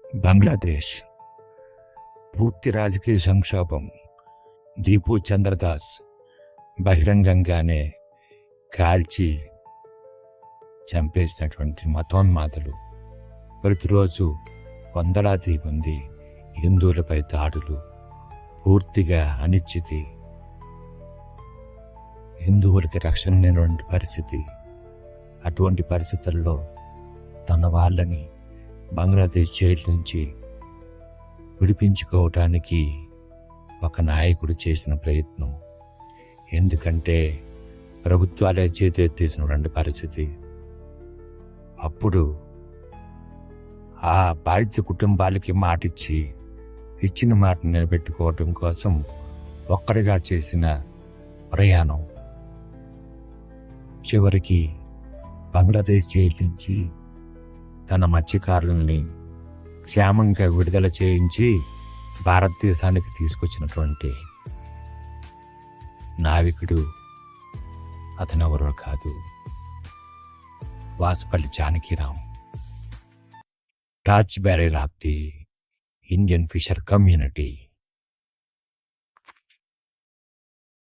బంగ్లాదేశ్ పూర్తి రాజకీయ సంక్షోభం. దీపు చంద్రదాస్ బహిరంగంగానే కాల్చి చంపేసినటువంటి మతోన్మాదులు. ప్రతిరోజు వందలాది మంది హిందువులపై దాడులు, పూర్తిగా అనిశ్చితి, హిందువులకి రక్షణ లేనటువంటి పరిస్థితి. అటువంటి పరిస్థితుల్లో తన వాళ్ళని బంగ్లాదేశ్ జైలు నుంచి విడిపించుకోవటానికి ఒక నాయకుడు చేసిన ప్రయత్నం. ఎందుకంటే ప్రభుత్వాలే చేతెత్తేసినటువంటి పరిస్థితి. అప్పుడు ఆ బాధిత కుటుంబాలకి మాటిచ్చి ఇచ్చిన మాట నిలబెట్టుకోవటం కోసం ఒక్కడిగా చేసిన ప్రయాణం చివరికి బంగ్లాదేశ్ జైలు నుంచి తన మత్స్యకారుల్ని క్షేమంగా విడుదల చేయించి భారతదేశానికి తీసుకొచ్చినటువంటి నావికుడు అతనెవరో కాదు, Vasupalli Janakiram, torch bearer of the Indian fisher community.